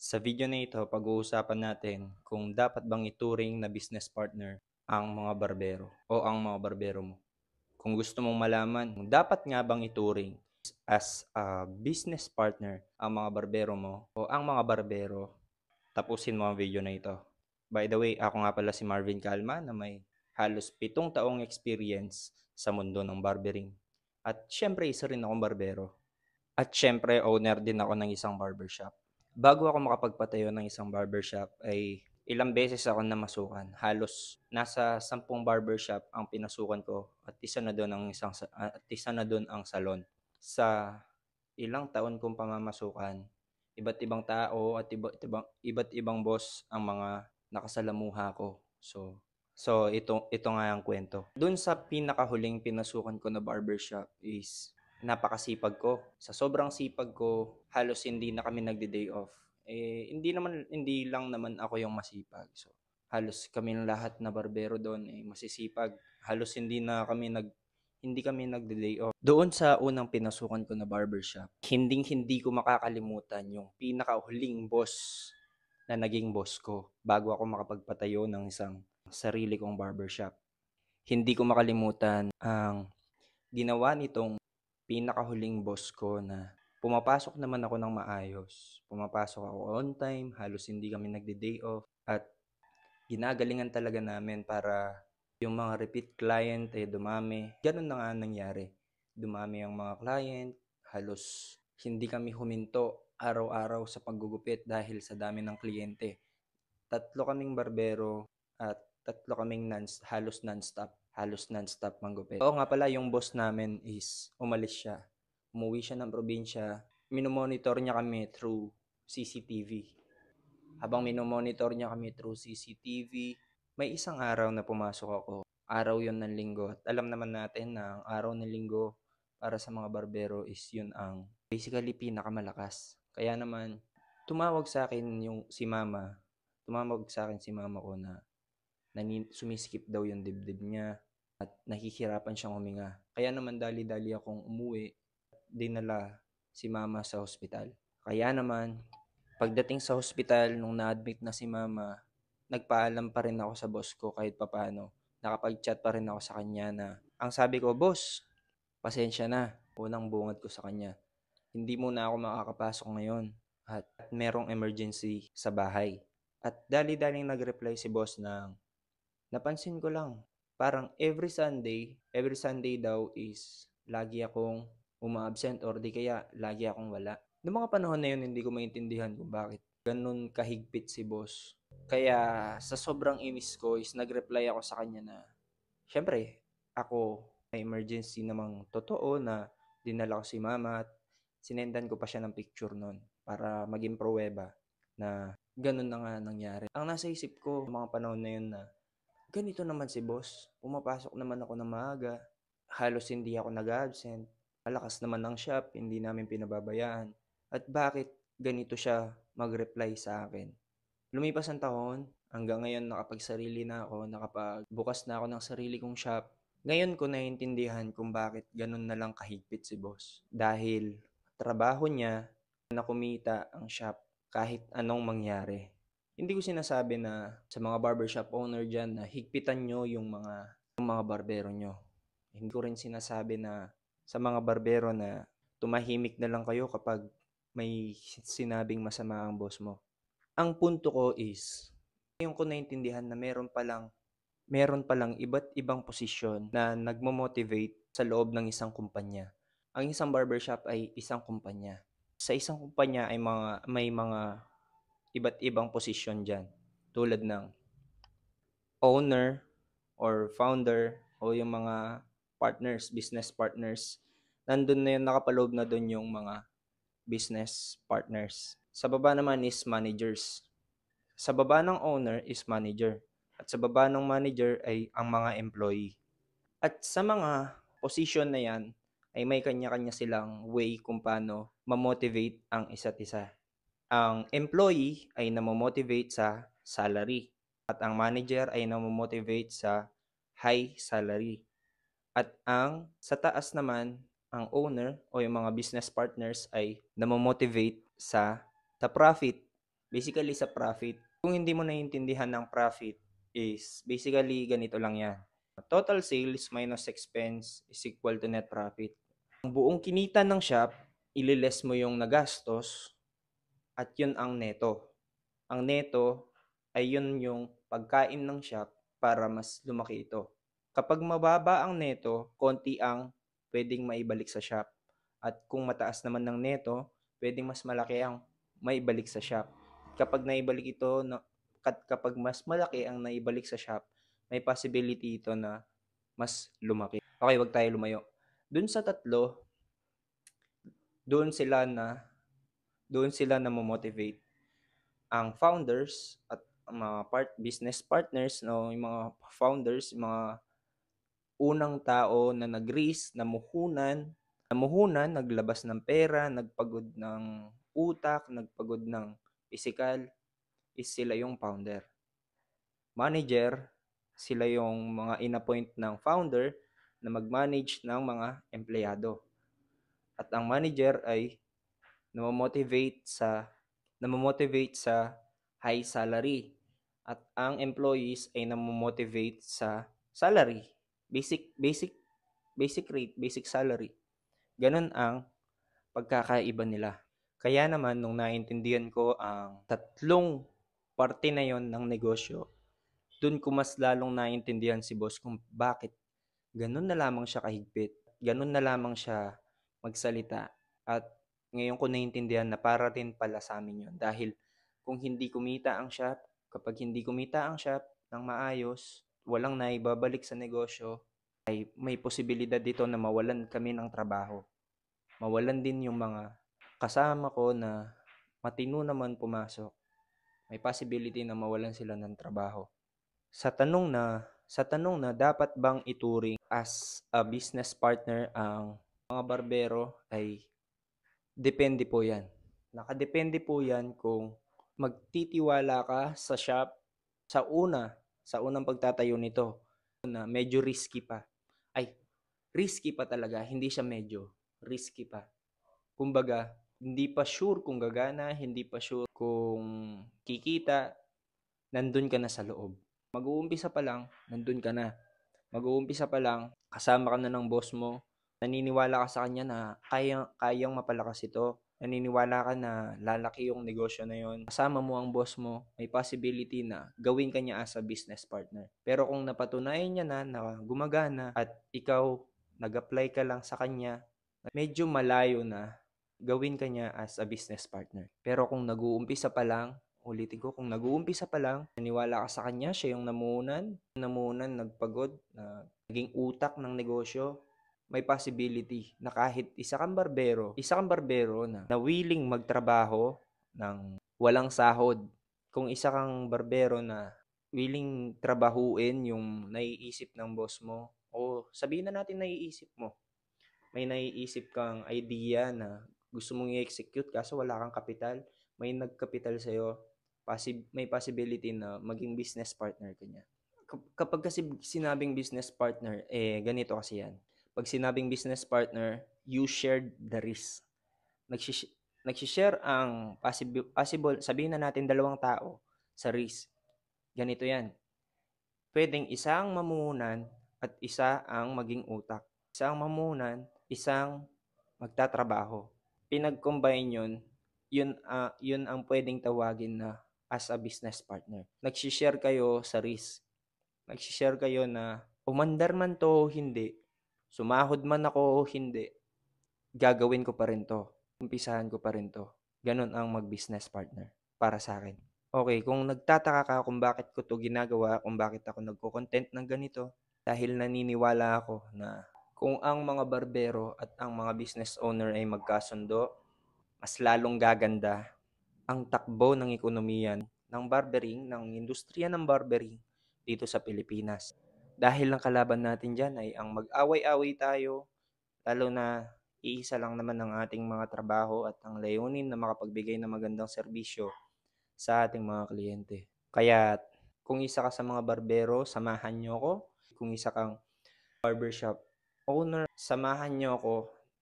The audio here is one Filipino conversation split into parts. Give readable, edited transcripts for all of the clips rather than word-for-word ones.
Sa video na ito, pag-uusapan natin kung dapat bang ituring na business partner ang mga barbero o ang mga barbero mo. Kung gusto mong malaman kung dapat nga bang ituring as a business partner ang mga barbero mo o ang mga barbero, tapusin mo ang video na ito. By the way, ako nga pala si Marvin Calma na may halos 7 taong experience sa mundo ng barbering. At syempre, isa rin akong barbero. At syempre, owner din ako ng isang barbershop. Bago ako makapagpatayo ng isang barbershop ay ilang beses ako namasukan. Halos nasa 10 barbershop ang pinasukan ko at isa na doon ang salon. Sa ilang taon kong pamamasukan, iba't ibang tao at iba't ibang boss ang mga nakasalamuha ko. So ito nga ang kwento. Doon sa pinakahuling pinasukan ko na barbershop is napakasipag ko. Sa sobrang sipag ko, halos hindi na kami nagde-day off. Hindi lang naman ako yung masipag. So, halos kaming lahat na barbero doon masisipag. Halos hindi kami nagde-day off. Doon sa unang pinasukan ko na barbershop, hindi ko makakalimutan yung pinakahuling boss na naging boss ko bago ako makapagpatayo ng isang sarili kong barbershop. Hindi ko makalimutan ang ginawa nitong pinakahuling boss ko na pumapasok naman ako ng maayos. Pumapasok ako on time, halos hindi kami nagde-day off at ginagalingan talaga namin para yung mga repeat client dumami. Ganun na nga nangyari. Dumami ang mga client, halos hindi kami huminto araw-araw sa paggugupit dahil sa dami ng kliyente. 3 kaming barbero at 3 kaming halos non-stop manggupit. Oo nga pala, yung boss namin is umalis siya. Umuwi siya ng probinsya. Minomonitor niya kami through CCTV. Habang minomonitor niya kami through CCTV, may isang araw na pumasok ako. Araw yon ng linggo. At alam naman natin na ang araw ng linggo para sa mga barbero is yun ang basically pinakamalakas. Kaya naman, tumawag sa akin si mama ko na sumisikip daw yung dibdib niya at nahihirapan siyang huminga. Kaya naman dali-dali akong umuwi, dinala si mama sa hospital. Kaya naman, pagdating sa hospital, nung na-admit na si mama, nagpaalam pa rin ako sa boss ko kahit papaano. Nakapag-chat pa rin ako sa kanya na, ang sabi ko, boss, pasensya na. Unang bungad ko sa kanya, hindi muna ako makakapasok ngayon at merong emergency sa bahay. At dali-daling nag-reply si boss ng, napansin ko lang, parang every Sunday daw is lagi akong uma-absent or di kaya lagi akong wala. Noong mga panahon na yun, hindi ko maintindihan kung bakit ganun kahigpit si boss. Kaya sa sobrang inis ko is nag-reply ako sa kanya na, syempre, ako may emergency namang totoo na dinala ko si mama at sinendan ko pa siya ng picture nun para maging pruweba na ganun na nga nangyari. Ang nasa isip ko mga panahon na yun na ganito naman si boss, pumapasok naman ako ng maaga, halos hindi ako nag-absent, malakas naman ang shop, hindi namin pinababayaan. At bakit ganito siya mag-reply sa akin? Lumipas ang taon, hanggang ngayon nakapagsarili na ako, nakapagbukas na ako ng sarili kong shop. Ngayon ko naiintindihan kung bakit ganun na lang kahigpit si boss. Dahil trabaho niya na kumita ang shop kahit anong mangyari. Hindi ko sinasabi na sa mga barbershop owner dyan na higpitan nyo yung mga barbero nyo. Hindi ko rin sinasabi na sa mga barbero na tumahimik na lang kayo kapag may sinabing masama ang boss mo. Ang punto ko is, ngayon ko naintindihan na meron palang iba't ibang posisyon na nagmo-motivate sa loob ng isang kumpanya. Ang isang barbershop ay isang kumpanya. Sa isang kumpanya ay may mga iba't ibang posisyon dyan. Tulad ng owner or founder o yung mga partners, business partners. Nandun na yun, nakapaloob na dun yung mga business partners. Sa baba naman is managers. Sa baba ng owner is manager. At sa baba ng manager ay ang mga employee. At sa mga position na yan, ay may kanya-kanya silang way kung paano ma-motivate ang isa't isa. Ang employee ay namomotivate sa salary. At ang manager ay namomotivate sa high salary. At sa taas naman, ang owner o yung mga business partners ay namomotivate sa profit. Basically sa profit. Kung hindi mo naiintindihan ng profit is basically ganito lang yan. Total sales minus expense is equal to net profit. Ang buong kinita ng shop, ililes mo yung nagastos at yun ang neto. Ang neto ay yun yung pagkain ng shop para mas lumaki ito. Kapag mababa ang neto, konti ang pwedeng maibalik sa shop. At kung mataas naman ng neto, pwedeng mas malaki ang maibalik sa shop. Kapag naibalik ito, kapag mas malaki ang naibalik sa shop, may possibility ito na mas lumaki. Okay, wag tayo lumayo. Dun sa tatlo, doon sila na motivate ang founders at ang mga business partners, no, yung mga founders, yung mga unang tao na nag-risk, namuhunan, naglabas ng pera, nagpagod ng utak, nagpagod ng physical, is sila yung founder. Manager, sila yung mga in-appoint ng founder na mag-manage ng mga empleyado. At ang manager ay namomotivate sa high salary at ang employees ay namomotivate sa salary, basic rate, basic salary. Ganun ang pagkakaiba nila. Kaya naman nung naintindihan ko ang tatlong parte na yon ng negosyo, dun ko mas lalong naintindihan si boss kung bakit ganun na lamang siya kahigpit, ganun na lamang siya magsalita. At ngayon ko naintindihan na para din pala sa amin yun. Dahil kung hindi kumita ang shop, kapag hindi kumita ang shop ng maayos, walang naibabalik sa negosyo, ay may posibilidad dito na mawalan kami ng trabaho. Mawalan din yung mga kasama ko na matino naman pumasok. May possibility na mawalan sila ng trabaho. Sa tanong na dapat bang ituring as a business partner ang mga barbero ay depende po yan. Nakadepende po yan kung magtitiwala ka sa shop sa unang pagtatayo nito na medyo risky pa. Ay, risky pa talaga, hindi siya medyo, risky pa. Kumbaga, hindi pa sure kung gagana, hindi pa sure kung kikita, nandun ka na sa loob. Mag-uumpisa pa lang, nandun ka na. Mag-uumpisa pa lang, kasama ka na ng boss mo. Naniniwala ka sa kanya na kayang mapalakas ito. Naniniwala ka na lalaki yung negosyo na yon. Kasama mo ang boss mo, may possibility na gawin ka niya as a business partner. Pero kung napatunayan niya na gumagana at ikaw nag-apply ka lang sa kanya, medyo malayo na gawin ka niya as a business partner. Pero kung nag-uumpisa pa lang, ulitin ko, kung nag-uumpisa pa lang, naniwala ka sa kanya, siya yung namunan, nagpagod, naging utak ng negosyo, may possibility na kahit isa kang barbero na willing magtrabaho ng walang sahod. Kung isa kang barbero na willing trabahuin yung naiisip ng boss mo, o sabihin na natin naiisip mo, may naiisip kang idea na gusto mong i-execute kaso wala kang kapital, may nagkapital sa'yo, may possibility na maging business partner ka niya. Kapag kasi sinabing business partner, ganito kasi yan. Pag sinabing business partner, you shared the risk. Nagsishare ang possible, sabihin na natin 2 tao sa risk. Ganito yan. Pwedeng isang mamuhunan at isa ang maging utak. Isang mamuhunan, isang magtatrabaho. Pinag-combine yun ang pwedeng tawagin na as a business partner. Nagsishare kayo sa risk. Nagsishare kayo na umandar man to o hindi, sumahod man ako o hindi, gagawin ko pa rin to. Umpisahan ko pa rin to. Ganon ang mag-business partner para sa akin. Okay, kung nagtataka ka kung bakit ko to ginagawa, kung bakit ako nagko-content ng ganito, dahil naniniwala ako na kung ang mga barbero at ang mga business owner ay magkasundo, mas lalong gaganda ang takbo ng ekonomiya ng barbering, ng industriya ng barbering dito sa Pilipinas. Dahil ang kalaban natin dyan ay ang mag-away-away tayo, lalo na iisa lang naman ang ating mga trabaho at ang layunin na makapagbigay ng magandang serbisyo sa ating mga kliyente. Kaya kung isa ka sa mga barbero, samahan nyo ko. Kung isa kang barbershop owner, samahan nyo ako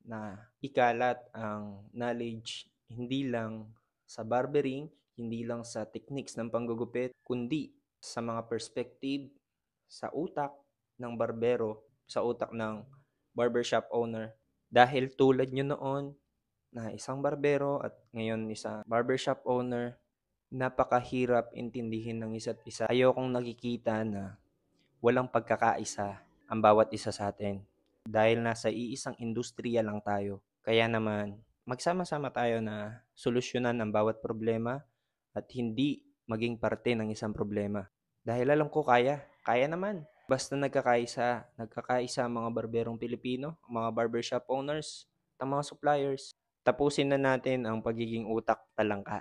na ikalat ang knowledge hindi lang sa barbering, hindi lang sa techniques ng panggugupit, kundi sa mga perspective, sa utak ng barbero, sa utak ng barbershop owner. Dahil tulad nyo noon na isang barbero at ngayon isang barbershop owner, napakahirap intindihin ng isa't isa. Ayokong nakikita na walang pagkakaisa ang bawat isa sa atin dahil nasa iisang industriya lang tayo. Kaya naman, magsama-sama tayo na solusyonan ang bawat problema at hindi maging parte ng isang problema. Dahil alam ko kaya naman. Basta nagkakaisa ang mga barberong Pilipino, ang mga barbershop owners, at mga suppliers. Tapusin na natin ang pagiging utak talangka.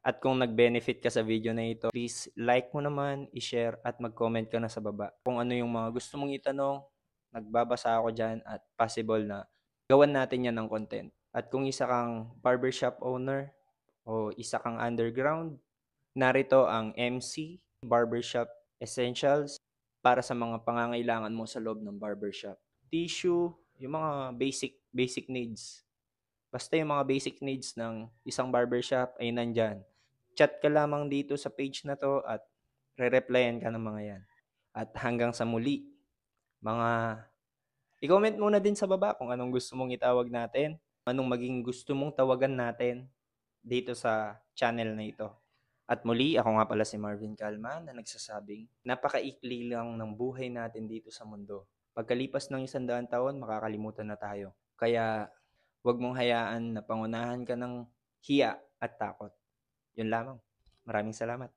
At kung nag-benefit ka sa video na ito, please like mo naman, i-share at mag-comment ka na sa baba. Kung ano yung mga gusto mong itanong, nagbabasa ako dyan at possible na gawan natin yan ng content. At kung isa kang barbershop owner o isa kang underground, narito ang MC Barbershop Essentials para sa mga pangangailangan mo sa loob ng barbershop. Tissue, yung mga basic needs. Basta yung mga basic needs ng isang barbershop ay nandyan. Chat ka lamang dito sa page na to at re-replyan ka ng mga yan. At hanggang sa muli, mga i-comment muna din sa baba kung anong gusto mong itawag natin, anong maging gusto mong tawagan natin dito sa channel na ito. At muli, ako nga pala si Marvin Calma na nagsasabing, napakaikli lang ng buhay natin dito sa mundo. Pagkalipas ng 100 taon, makakalimutan na tayo. Kaya, huwag mong hayaan na pangunahan ka ng hiya at takot. Yun lamang. Maraming salamat.